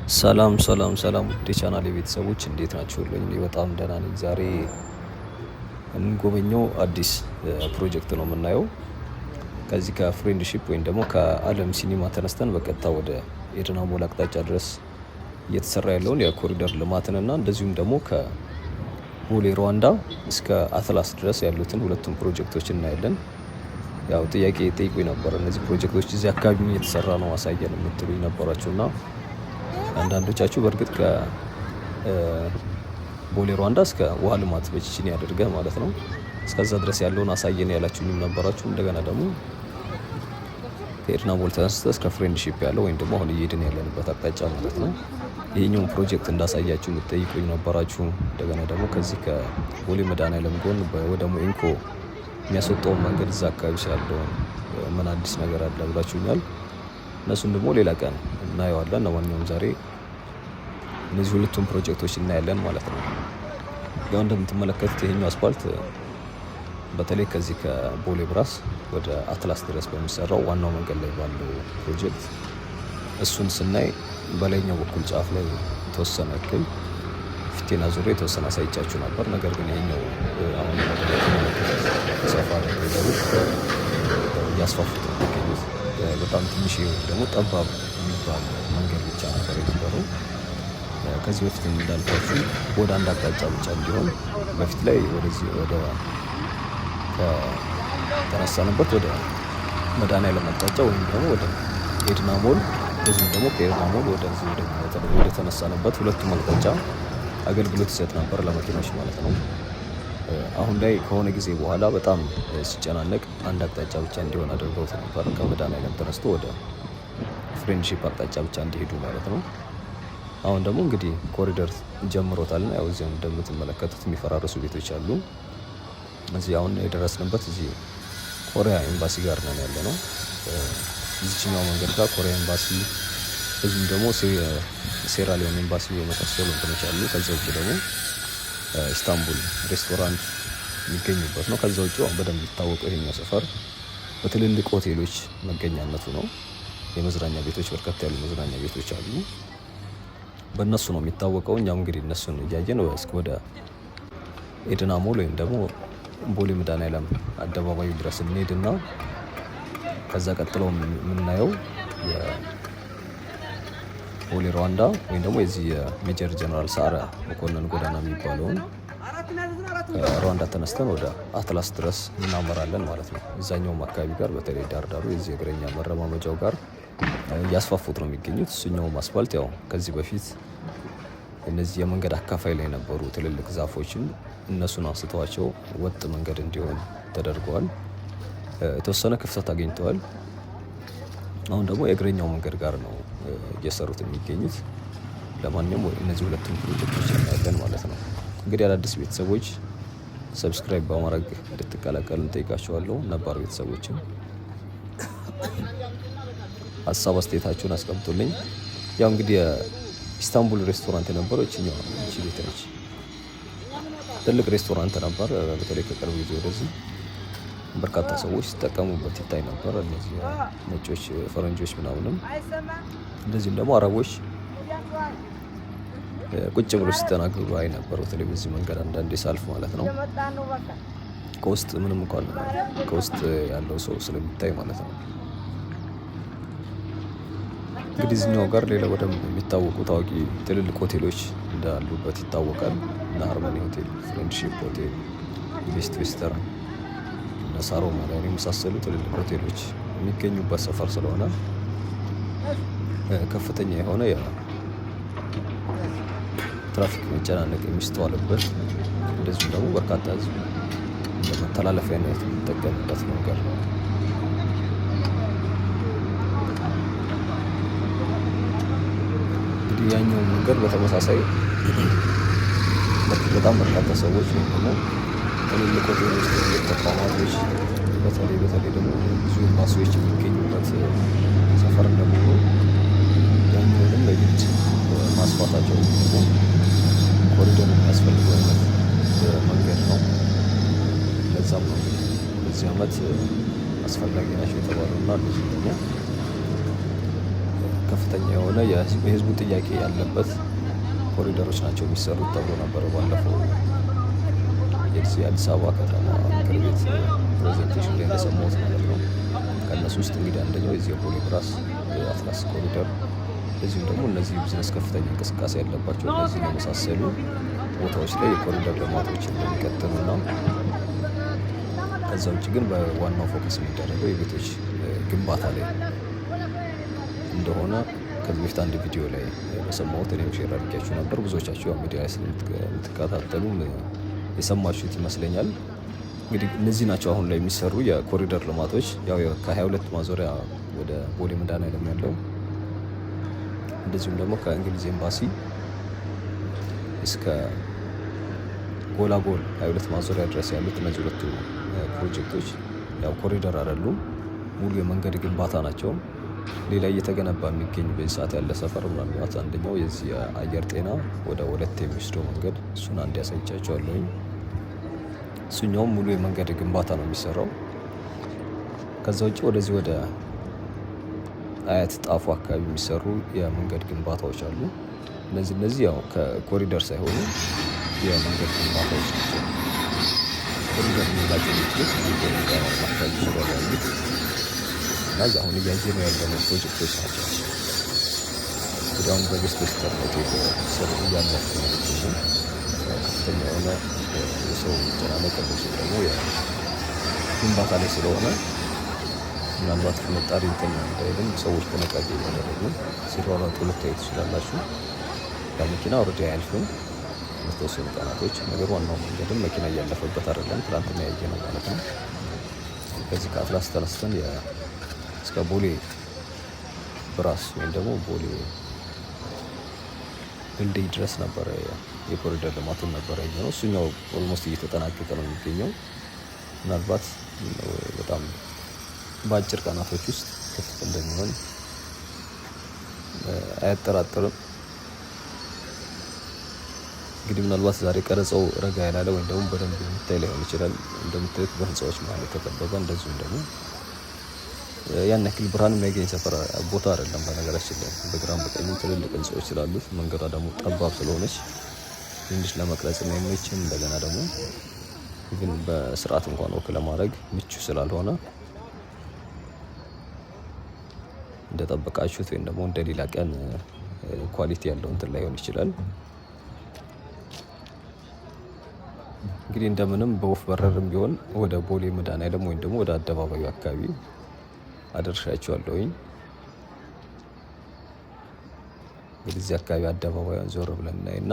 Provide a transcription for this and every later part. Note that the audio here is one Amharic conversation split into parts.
ሰላም ሰላም ሰላም ውድ የቻናሌ ቤተሰቦች እንዴት ናችሁልኝ? እኔ በጣም ደህና ነኝ። ዛሬ የምንጎበኘው አዲስ ፕሮጀክት ነው የምናየው። ከዚህ ከፍሬንድሺፕ ወይም ደግሞ ከአለም ሲኒማ ተነስተን በቀጥታ ወደ ኤድና ሞል አቅጣጫ ድረስ እየተሰራ ያለውን የኮሪደር ልማትንና እንደዚሁም ደግሞ ከቦሌ ሩዋንዳ እስከ አትላስ ድረስ ያሉትን ሁለቱም ፕሮጀክቶች እናያለን። ያው ጥያቄ ጠይቁኝ ነበር፣ እነዚህ ፕሮጀክቶች እዚህ አካባቢ እየተሰራ ነው አሳየን የምትሉኝ ነበራችሁና አንዳንዶቻችሁ በእርግጥ ከቦሌ ሩዋንዳ እስከ ውሃ ልማት በቺቺኒ ያደርገህ ማለት ነው እስከዛ ድረስ ያለውን አሳየን ያላችሁኝም ነበራችሁ። እንደገና ደግሞ ከኤድና ሞል ተነስተህ እስከ ፍሬንድሺፕ ያለው ወይም ደግሞ አሁን እየሄድን ያለንበት አቅጣጫ ማለት ነው ይሄኛውን ፕሮጀክት እንዳሳያችሁ የምትጠይቁኝ ነበራችሁ። እንደገና ደግሞ ከዚህ ከቦሌ መድኃኔዓለም ጎን ወደ ሞኢንኮ የሚያስወጣውን መንገድ እዛ አካባቢ ስላለውን ምን አዲስ ነገር አለ ብላችሁኛል። እነሱን ደግሞ ሌላ ቀን እናየዋለን። ለማንኛውም ዛሬ እነዚህ ሁለቱም ፕሮጀክቶች እናያለን ማለት ነው። ያው እንደምትመለከቱት ይሄኛው አስፋልት በተለይ ከዚህ ከቦሌ ብራስ ወደ አትላስ ድረስ በሚሰራው ዋናው መንገድ ላይ ባለው ፕሮጀክት እሱን ስናይ በላይኛው በኩል ጫፍ ላይ የተወሰነ እክል ፊቴና ዙሪያ የተወሰነ አሳይቻችሁ ነበር። ነገር ግን ይሄኛው አሁን ሰፋ አድርገው እያስፋፉት ነው የሚገኙት። በጣም ትንሽ ደግሞ ጠባብ የሚባል መንገድ ብቻ ነበር የነበረው። ከዚህ በፊት እንዳልኳችሁ ወደ አንድ አቅጣጫ ብቻ እንዲሆን በፊት ላይ ወደዚህ ወደ ከተነሳንበት ወደ መድኃኔዓለም አቅጣጫ ወይም ደግሞ ወደ ኤድና ሞል እንደዚሁም ደግሞ ከኤድና ሞል ወደዚህ ወደ ተነሳንበት ሁለቱም አቅጣጫ አገልግሎት ይሰጥ ነበር ለመኪናዎች ማለት ነው። አሁን ላይ ከሆነ ጊዜ በኋላ በጣም ሲጨናነቅ አንድ አቅጣጫ ብቻ እንዲሆን አድርገውት ነበር። ከመድኃኔዓለም ተነስቶ ወደ ፍሬንድሺፕ አቅጣጫ ብቻ እንዲሄዱ ማለት ነው። አሁን ደግሞ እንግዲህ ኮሪደር ጀምሮታልና ያው እዚያም እንደምትመለከቱት የሚፈራረሱ ቤቶች አሉ። እዚህ አሁን የደረስንበት እዚህ ኮሪያ ኤምባሲ ጋር ነው ያለ ነው። እዚህኛው መንገድ ጋር ኮሪያ ኤምባሲ እዚህም ደግሞ ሴራሊዮን ኤምባሲ የመሳሰሉ እንትኖች አሉ። ከዛ ውጭ ደግሞ ኢስታንቡል ሬስቶራንት የሚገኙበት ነው። ከዛ ውጭ በደንብ የሚታወቀው ይሄኛው ሰፈር በትልልቅ ሆቴሎች መገኛነቱ ነው። የመዝናኛ ቤቶች በርከት ያሉ መዝናኛ ቤቶች አሉ። በእነሱ ነው የሚታወቀው። እኛም እንግዲህ እነሱን እያየን ወደ ኤድና ሞል ወይም ደግሞ ቦሌ መድኃኔዓለም አደባባዩ ድረስ እንሄድና ከዛ ቀጥለው የምናየው ቦሌ ሩዋንዳ ወይም ደግሞ የዚህ የሜጀር ጀነራል ሰዓረ መኮንን ጎዳና የሚባለውን ከሩዋንዳ ተነስተን ወደ አትላስ ድረስ እናመራለን ማለት ነው። እዛኛውም አካባቢ ጋር በተለይ ዳርዳሩ የዚህ እግረኛ መረማመጃው ጋር እያስፋፉት ነው የሚገኙት። እሱኛውም አስፋልት ያው ከዚህ በፊት እነዚህ የመንገድ አካፋይ ላይ የነበሩ ትልልቅ ዛፎችን እነሱን አንስተዋቸው ወጥ መንገድ እንዲሆን ተደርገዋል። የተወሰነ ክፍተት አግኝተዋል። አሁን ደግሞ የእግረኛው መንገድ ጋር ነው እየሰሩት የሚገኙት። ለማንኛውም እነዚህ ሁለቱም ፕሮጀክቶች እናያለን ማለት ነው። እንግዲህ አዳዲስ ቤተሰቦች ሰብስክራይብ በማድረግ እንድትቀላቀሉ እንጠይቃችኋለሁ። ነባር ቤተሰቦችም ሀሳብ አስተያየታችሁን አስቀምጡልኝ። ያው እንግዲህ የኢስታንቡል ሬስቶራንት የነበረው እቺ ቤት ነች። ትልቅ ሬስቶራንት ነበር። በተለይ ከቅርብ ጊዜ ወደዚህ በርካታ ሰዎች ሲጠቀሙበት ይታይ ነበር። እነዚህ ነጮች፣ ፈረንጆች ምናምንም እንደዚህም ደግሞ አረቦች ቁጭ ብሎ ሲስተናግዱ አይ ነበር። በተለይ በዚህ መንገድ አንዳንዴ ሳልፍ ማለት ነው። ከውስጥ ምንም እንኳን ከውስጥ ያለው ሰው ስለሚታይ ማለት ነው። እንግዲህ እዚህኛው ጋር ሌላ በደንብ የሚታወቁ ታዋቂ ትልልቅ ሆቴሎች እንዳሉበት ይታወቃል። እና ሃርመኒ ሆቴል፣ ፍሬንድሺፕ ሆቴል፣ ቤስት ዌስተርን፣ ሳሮ ማለት የመሳሰሉ ትልልቅ ሆቴሎች የሚገኙበት ሰፈር ስለሆነ ከፍተኛ የሆነ የትራፊክ መጨናነቅ የሚስተዋልበት እንደዚሁም ደግሞ በርካታ ሕዝብ ለመተላለፊያነት የሚጠቀምበት መንገድ ነው። እንግዲህ ያኛው መንገድ በተመሳሳይ በጣም በርካታ ሰዎች ወይም ደግሞ ትልልቅ ሆቴሎች፣ ትልልቅ ተቋማቶች በተለይ ደግሞ ብዙ ኤምባሲዎች የሚገኙበት ሰፈር እንደመሆኑ ያኛውንም በግድ ማስፋታቸው ደግሞ ኮሪደር የሚያስፈልገው አይነት መንገድ ነው። ለዛም ነው እንግዲህ በዚህ ዓመት አስፈላጊ ናቸው የተባሉና እንደዚህ ደግሞ ከፍተኛ የሆነ የህዝቡ ጥያቄ ያለበት ኮሪደሮች ናቸው የሚሰሩት ተብሎ ነበረ ባለፈው የአዲስ አበባ ከተማ ምክር ቤት ፕሬዘንቴሽን ላይ እንደሰማሁት ማለት ነው። ከእነሱ ውስጥ እንግዲህ አንደኛው የዚህ የቦሌ ብራስ የአትላስ ኮሪደር፣ እንደዚሁም ደግሞ እነዚህ ቢዝነስ ከፍተኛ እንቅስቃሴ ያለባቸው እነዚህ የመሳሰሉ ቦታዎች ላይ የኮሪደር ልማቶች እንደሚቀጥሉና ከዛ ውጭ ግን በዋናው ፎከስ የሚደረገው የቤቶች ግንባታ ላይ እንደሆነ ከዚህ በፊት አንድ ቪዲዮ ላይ በሰማሁት እኔም ሼር አድርጌያችሁ ነበር። ብዙዎቻችሁ ሚዲያ ላይ ስለምትከታተሉ የሰማችሁት ይመስለኛል። እንግዲህ እነዚህ ናቸው አሁን ላይ የሚሰሩ የኮሪደር ልማቶች። ያው ከ22 ማዞሪያ ወደ ቦሌ መድኃኔዓለም ያለው፣ እንደዚሁም ደግሞ ከእንግሊዝ ኤምባሲ እስከ ጎላጎል 22 ማዞሪያ ድረስ ያሉት እነዚህ ሁለቱ ፕሮጀክቶች ያው ኮሪደር አይደሉም፣ ሙሉ የመንገድ ግንባታ ናቸው። ሌላ እየተገነባ የሚገኝ በዚህ ሰዓት ያለ ሰፈር ምናልባት አንደኛው የዚህ የአየር ጤና ወደ ወለቴ የሚወስደው መንገድ፣ እሱን አንድ ያሳይቻቸዋለሁኝ። እሱኛውም ሙሉ የመንገድ ግንባታ ነው የሚሰራው። ከዛ ውጭ ወደዚህ ወደ አያት ጣፎ አካባቢ የሚሰሩ የመንገድ ግንባታዎች አሉ። እነዚህ ያው ከኮሪደር ሳይሆኑ የመንገድ ግንባታዎች ናቸው። ኮሪደር የሚላቸው የሚችሉት አካባቢ ዙሪያ ያሉት እና አሁን እያየ ነው ያለነው ፕሮጀክቶች ናቸው። ወዲያውኑ በገስት ስተርነት ስር እያለፉ ነው የሚገኙ ከፍተኛ የሆነ የሰው መጨናነቅ እንደዚሁም ደግሞ የግንባታ ላይ ስለሆነ ምናልባት ፍንጣሪ እንትን እንዳይልም ሰዎች ጥንቃቄ እያደረጉ ሲሯሯጡ ልታዩ ትችላላችሁ። በመኪና ወረዳ አያልፍም ለተወሰኑ ቀናቶች። ነገር ዋናው መንገድም መኪና እያለፈበት አይደለም። ትናንትና ያየ ነው ማለት ነው። ከዚህ ከአትላስ ተነስተን እስከ ቦሌ ብራስ ወይም ደግሞ ቦሌ ድልድይ ድረስ ነበረ የኮሪደር ልማቱን ነበረ ያየነው። እሱኛው ኦልሞስት እየተጠናቀቀ ነው የሚገኘው። ምናልባት በጣም በአጭር ቀናቶች ውስጥ ክፍት እንደሚሆን አያጠራጥርም። እንግዲህ ምናልባት ዛሬ ቀረጸው ረጋ ያላለ ወይም ደግሞ በደንብ የሚታይ ላይሆን ይችላል። እንደምታዩት በህንፃዎች መሀል የተከበበ እንደዚሁም ደግሞ ያን ያክል ብርሃን የሚያገኝ ሰፈር ቦታ አይደለም። በነገራችን ላይ በግራም በቀኝ ትልልቅ ህንፃዎች ስላሉት መንገዷ ደግሞ ጠባብ ስለሆነች ትንሽ ለመቅረጽ የማይመችም። እንደገና ደግሞ ግን በስርዓት እንኳን ወክ ለማድረግ ምቹ ስላልሆነ እንደጠበቃችሁት ወይም ደግሞ እንደ ሌላ ቀን ኳሊቲ ያለው እንትን ላይሆን ይችላል። እንግዲህ እንደምንም በወፍ በረርም ቢሆን ወደ ቦሌ መድኃኔዓለም ወይም ደግሞ ወደ አደባባዩ አካባቢ አደርሻቸዋለሁኝ። እንግዲህ እዚህ አካባቢ አደባባዩን ዞር ብለን እናይና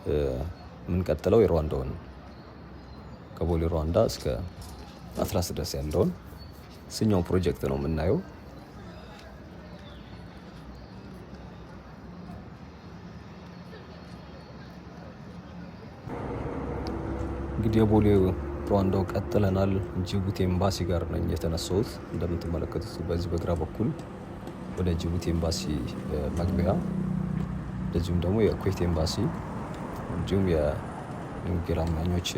የምንቀጥለው የሩዋንዳውን ከቦሌ ሩዋንዳ እስከ አትላስ ድረስ ያለውን እሱኛውን ፕሮጀክት ነው የምናየው። እንግዲህ የቦሌ ሩዋንዳው ቀጥለናል። ጅቡቲ ኤምባሲ ጋር ነኝ የተነሳሁት። እንደምትመለከቱት በዚህ በግራ በኩል ወደ ጅቡቲ ኤምባሲ መግቢያ፣ እንደዚሁም ደግሞ የኩዌት ኤምባሲ እንዲሁም የወንጌል አማኞች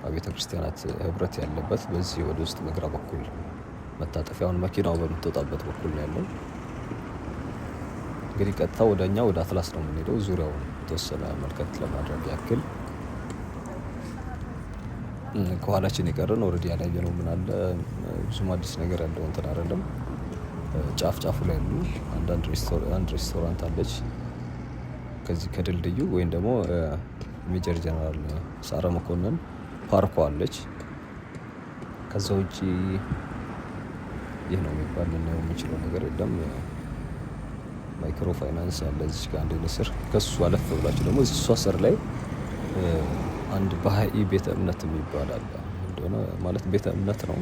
አብያተ ክርስቲያናት ህብረት ያለበት በዚህ ወደ ውስጥ በግራ በኩል መታጠፊያውን መኪናው በምትወጣበት በኩል ነው ያለው። እንግዲህ ቀጥታ ወደ አትላስ ነው የምንሄደው። ዙሪያውን የተወሰነ መልከት ለማድረግ ያክል ከኋላችን የቀረን ኦልሬዲ ያላየነው ምን አለ ብዙም አዲስ ነገር ያለው እንትን አይደለም። ጫፉ ላይ ያሉ አንድ ሬስቶራንት አለች ከዚህ ከድልድዩ ወይም ደግሞ ሜጀር ጀነራል ሳረ መኮንን ፓርኳ አለች። ከዛ ውጪ ይህ ነው የሚባል ልናየው የምንችለው ነገር የለም። ማይክሮ ፋይናንስ አለ እዚህ ጋር አንድ ንስር። ከሱ አለፍ ብላችሁ ደግሞ እሱ ስር ላይ አንድ ባህኢ ቤተ እምነት የሚባል አለ። እንደሆነ ማለት ቤተ እምነት ነው፣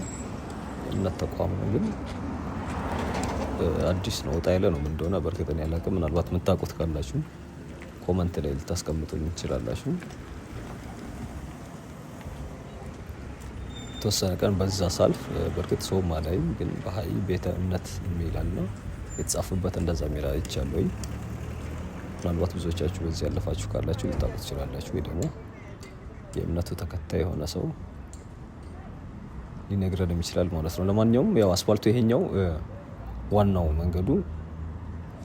እምነት ተቋም ነው፣ ግን አዲስ ነው፣ ወጣ ያለ ነው። ምን እንደሆነ በእርግጥ እኔ አላውቅም። ምናልባት የምታውቁት ካላችሁ ኮመንት ላይ ልታስቀምጡልኝ ትችላላችሁ። የተወሰነ ቀን በዛ ሳልፍ በእርግጥ ሰውም አላይም፣ ግን ባህኢ ቤተ እምነት የሚል አለ የተጻፈበት፣ እንደዛ የሚል አይቻለሁኝ። ምናልባት ብዙዎቻችሁ በዚህ ያለፋችሁ ካላችሁ ልታውቁ ትችላላችሁ፣ ወይ ደግሞ የእምነቱ ተከታይ የሆነ ሰው ሊነግረን ይችላል ማለት ነው። ለማንኛውም ያው አስፋልቱ ይሄኛው ዋናው መንገዱ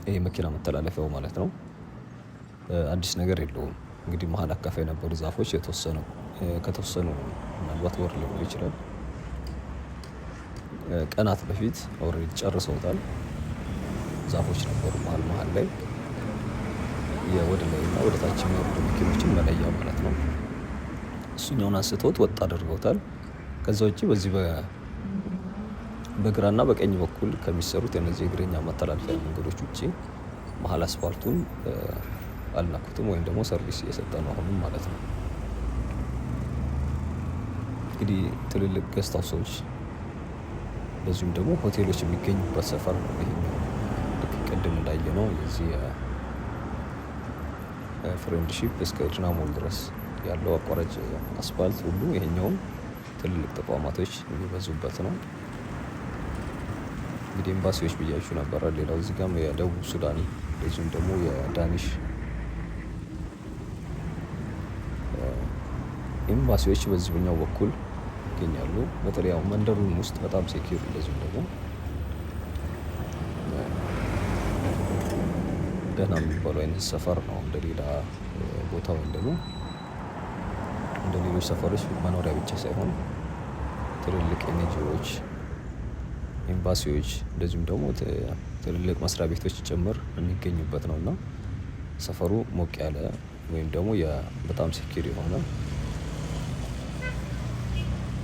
ይሄ መኪና መተላለፊያው ማለት ነው። አዲስ ነገር የለውም። እንግዲህ መሀል አካፋይ የነበሩ ዛፎች ከተወሰኑ ምናልባት ወር ሊሆን ይችላል ቀናት በፊት ኦልሬዲ ጨርሰውታል። ዛፎች ነበሩ መሀል ላይ ወደ ላይ እና ወደ ታች የሚወርዱ መኪኖችን መለያ ማለት ነው። እሱኛውን አንስተውት ወጥ አድርገውታል። ከዛ ውጭ በዚህ በግራና በቀኝ በኩል ከሚሰሩት የነዚህ የእግረኛ መተላለፊያ መንገዶች ውጭ መሀል አስፋልቱን አልናኩትም ወይም ደግሞ ሰርቪስ እየሰጠ ነው አሁንም ማለት ነው። እንግዲህ ትልልቅ ገስት ሃውሶች እንደዚሁም ደግሞ ሆቴሎች የሚገኙበት ሰፈር ነው። ይሄኛው ልክ ቅድም እንዳየ ነው የዚህ ፍሬንድሺፕ እስከ ኤድና ሞል ድረስ ያለው አቋራጭ አስፋልት ሁሉ ይሄኛውም ትልልቅ ተቋማቶች የሚበዙበት ነው። እንግዲህ ኤምባሲዎች ብያችሁ ነበረ። ሌላው እዚህ ጋም የደቡብ ሱዳን እንደዚሁም ደግሞ የዳኒሽ ኤምባሲዎች በዚህኛው በኩል ይገኛሉ። በተለይ ያው መንደሩን ውስጥ በጣም ሴኪር እንደዚሁም ደግሞ ደህና የሚባሉ አይነት ሰፈር ነው። እንደ ሌላ ቦታ ወይም ደግሞ እንደ ሌሎች ሰፈሮች መኖሪያ ብቻ ሳይሆን ትልልቅ ኤንጂኦዎች፣ ኤምባሲዎች እንደዚሁም ደግሞ ትልልቅ መስሪያ ቤቶች ጭምር የሚገኙበት ነው እና ሰፈሩ ሞቅ ያለ ወይም ደግሞ በጣም ሴኪር የሆነ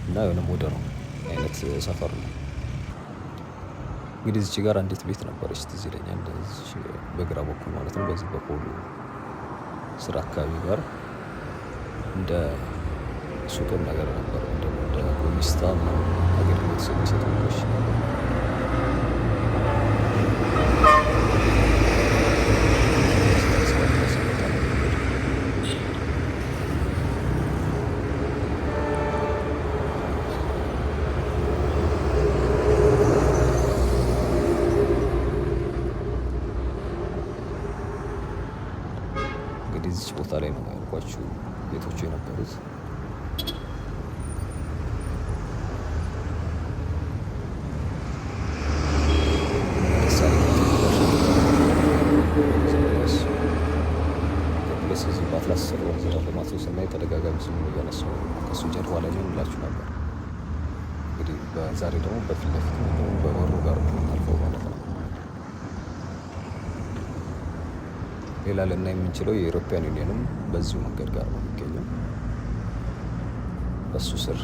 እና የሆነ ሞደርን አይነት ሰፈር ነው። እንግዲህ እዚች ጋር አንዲት ቤት ነበረች ትዝ ይለኛል። በግራ በኩል ማለት ነው። በዚህ በፖሉ ስራ አካባቢ ጋር እንደ ሱቅም ነገር ነበር፣ እንደ ጎሚስታ አገልግሎት የሚሰጡ ነገሮች ነበሩ። እንግዲህ እዚች ቦታ ላይ ነው ያልኳችሁ ቤቶቹ የነበሩት። በአትላስ ወንዝ ልማት ስናይ ተደጋጋሚ ስሙ እያነሳሁ ከሱ ጀርባ ላይ ነው እንላችሁ ነበር። እንግዲህ በዛሬ ደግሞ በፊት ለፊት በበሩ ጋር አልፈው ማለት ነው። ሌላ ልናይ የምንችለው የኢሮፒያን ዩኒየንም በዚሁ መንገድ ጋር ነው የሚገኘው። በሱ ስር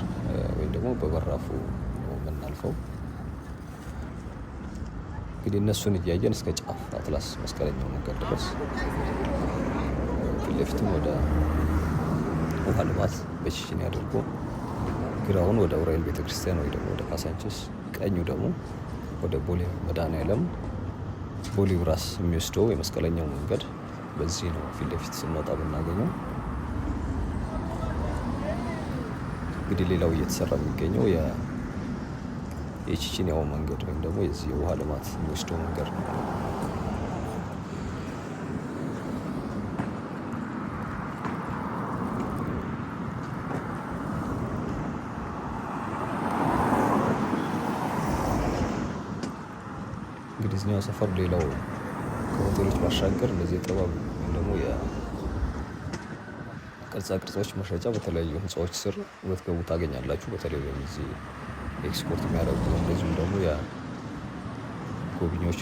ወይም ደግሞ በበራፉ ነው የምናልፈው። እንግዲህ እነሱን እያየን እስከ ጫፍ አትላስ መስቀለኛው መንገድ ድረስ ፊት ለፊቱም ወደ ውሃ ልማት በቺቺኒ አድርጎ ግራውን ወደ ኡራኤል ቤተክርስቲያን ወይ ደግሞ ወደ ካሳንችስ፣ ቀኙ ደግሞ ወደ ቦሌ መድኃኔዓለም ቦሌ ብራስ የሚወስደው የመስቀለኛው መንገድ በዚህ ነው ፊት ለፊት ስንወጣ ብናገኘው። እንግዲህ ሌላው እየተሰራ የሚገኘው የቺቺኒያው መንገድ ወይም ደግሞ የዚህ የውሃ ልማት የሚወስደው መንገድ ነው። እንግዲህ እዚህኛው ሰፈር ሌላው ከሆቴሎች ባሻገር እንደዚህ የጥበብ ወይም ደግሞ የቅርጻ ቅርጾች መሸጫ በተለያዩ ህንፃዎች ስር ብትገቡ ታገኛላችሁ። በተለይ በዚህ ኤክስፖርት የሚያደርጉ እንደዚሁም ደግሞ የጎብኚዎች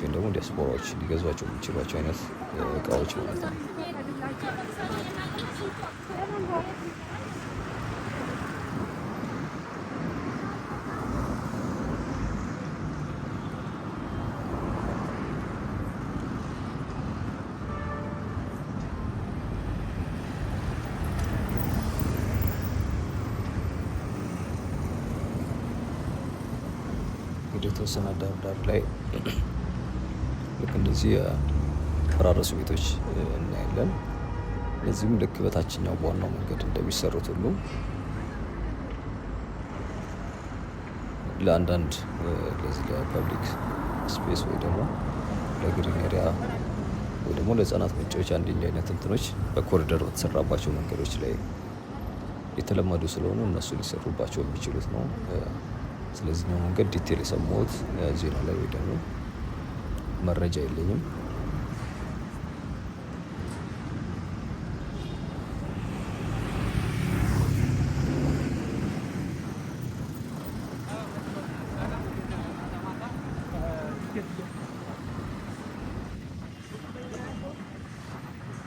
ወይም ደግሞ ዲያስፖራዎች ሊገዟቸው የሚችሏቸው አይነት እቃዎች ማለት ነው። የተወሰነ ዳር ላይ ልክ እንደዚህ የፈራረሱ ቤቶች እናያለን። እነዚህም ልክ በታችኛው በዋናው መንገድ እንደሚሰሩት ሁሉ ለአንዳንድ ለዚህ ለፐብሊክ ስፔስ ወይ ደግሞ ለግሪን ኤሪያ ወይ ደግሞ ለህፃናት መጫወቻ አንደኛ አይነት እንትኖች በኮሪደር በተሰራባቸው መንገዶች ላይ የተለመዱ ስለሆኑ እነሱ ሊሰሩባቸው የሚችሉት ነው። ስለዚህኛው መንገድ ዲቴል የሰማሁት ዜና ላይ ወይ ደግሞ መረጃ የለኝም።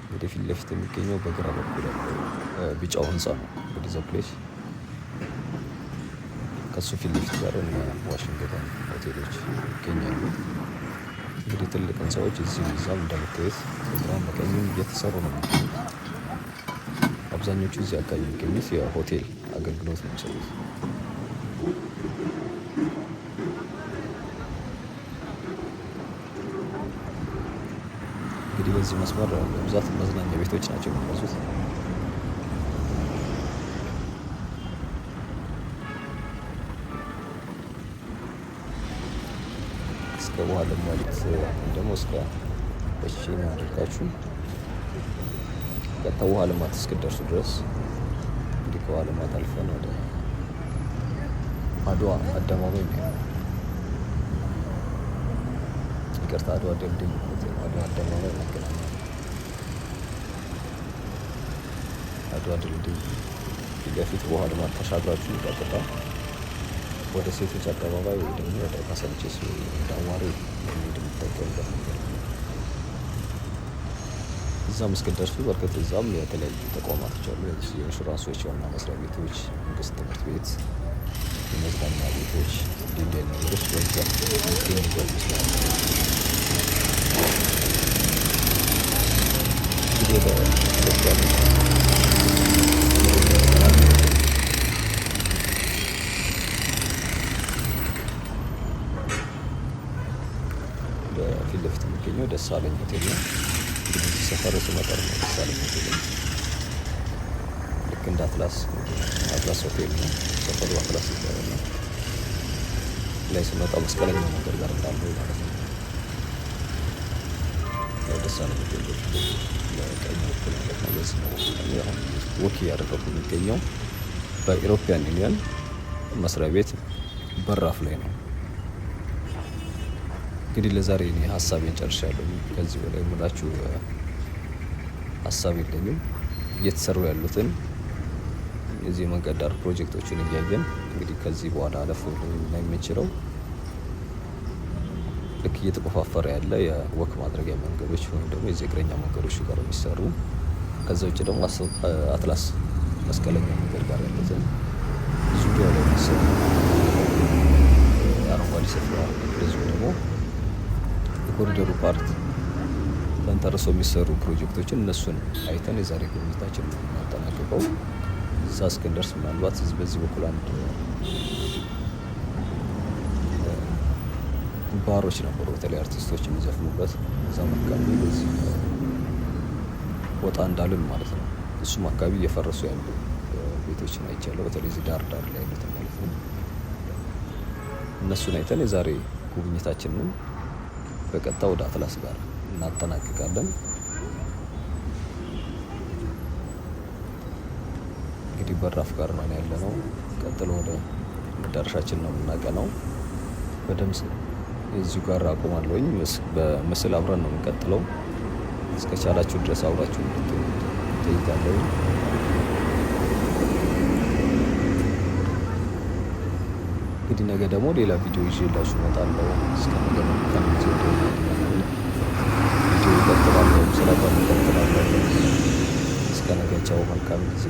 እንግዲህ ፊት ለፊት የሚገኘው በግራ በኩል ያለው ቢጫው ህንፃ ነው እንግዲህ ዘ ፕሌስ። ከሱ ፊት ለፊት ጋር እነ ዋሽንግተን ሆቴሎች ይገኛሉ። እንግዲህ ትልቅ ህንፃዎች እዚህ እዛም እንደምታዩት በግራም በቀኝም እየተሰሩ ነው የሚገኙት። አብዛኞቹ እዚህ አካባቢ የሚገኙት የሆቴል አገልግሎት ነው የሚሰጡት። እንግዲህ በዚህ መስመር በብዛት መዝናኛ ቤቶች ናቸው የሚበዙት። እስከ ውሃ ልማት ደግሞ እስከ በሽኛ አድርጋችሁ ቀጥታ ውሃ ልማት እስክደርሱ ድረስ እንግዲህ ከውሃ ልማት አልፈን ወደ አድዋ አደባባይ ነው። ይቅርታ አድዋ ድልድይ ማለት ነው። አድዋ አደባባይ መገናኛ አድዋ ድልድይ ፊት ለፊት በውሃ ልማት ተሻግራችሁ ቀጥታ ወደ ሴቶች አደባባይ ወይ ደግሞ ወደ ካሳንቺስ ወደ አዋሬ የሚሄድ የምትጠቀሙበት መንገድ ነው። እዛም እስክደርሱ በርከት እዛም የተለያዩ ተቋማቶች አሉ። የኢንሹራንሶች ዋና መስሪያ ቤቶች፣ መንግስት ትምህርት ቤት፣ የመዝናኛ ቤቶች እንዲህ ነገሮች በብዛት የሚገኙበት ይመስላል። እንግዲህ ወደ ኢትዮጵያ በፊት ለፊት የሚገኘው ደሳለኝ ሆቴል ነው። እንግዲህ እዚህ ሰፈር ስመጣ ነው ደሳለኝ ሆቴል ልክ እንደ አትላስ ሆቴል ነው ሰፈሩ። አትላስ ይባላል። ላይ ስመጣ መስቀለኛ መንገድ ጋር እንዳለው ማለት ነው። ደሳለኝ ሆቴል ለቀኝ በኩል ማለት ነው። በዚህ ነው አሁን ወኪ ያደረጉ የሚገኘው በኢሮፒያን ዩኒየን መስሪያ ቤት በራፍ ላይ ነው። እንግዲህ ለዛሬ እኔ ሀሳቤን ጨርሻለሁ። ከዚህ በላይ የምላችሁ ሀሳብ የለኝም። እየተሰሩ ያሉትን የዚህ መንገድ ዳር ፕሮጀክቶችን እያየን እንግዲህ ከዚህ በኋላ አለፍ ና የምንችለው ልክ እየተቆፋፈረ ያለ የወክ ማድረጊያ መንገዶች ወይም ደግሞ የዚህ እግረኛ መንገዶች ጋር የሚሰሩ ከዛ ውጭ ደግሞ አትላስ መስቀለኛ መንገድ ጋር ያሉትን ዙሪያ ላይ የሚሰሩ አረንጓዴ ስፍራ እንደዚሁ ደግሞ የኮሪደሩ ፓርት ተንተርሰው የሚሰሩ ፕሮጀክቶችን እነሱን አይተን የዛሬ ጉብኝታችን የምናጠናቅቀው። እዛ እስክንደርስ ምናልባት በዚህ በኩል አንድ ባሮች ነበሩ በተለይ አርቲስቶች የሚዘፍኑበት እዛም አካባቢ በዚህ ወጣ እንዳልን ማለት ነው። እሱም አካባቢ እየፈረሱ ያሉ ቤቶችን አይቻለሁ። በተለይ እዚህ ዳር ዳር ላይ ያሉትን ማለት ነው። እነሱን አይተን የዛሬ ጉብኝታችንን በቀጥታ ወደ አትላስ ጋር እናጠናቅቃለን። እንግዲህ በራፍ ጋር ነው ያለነው። ቀጥሎ ወደ መዳረሻችን ነው የምናቀነው። በድምጽ እዚሁ ጋር አቆማለሁኝ። በምስል አብረን ነው የምንቀጥለው። እስከቻላችሁ ድረስ አብራችሁ ትይዛለሁ። እንግዲህ ነገ ደግሞ ሌላ ቪዲዮ ይዤላችሁ እመጣለሁ። እስከ ነገ ከጊዜ ቪዲዮ ይቀጥላለሁ። ስራ ይቀጥላለሁ። እስከ ነገ ቻው። መልካም ጊዜ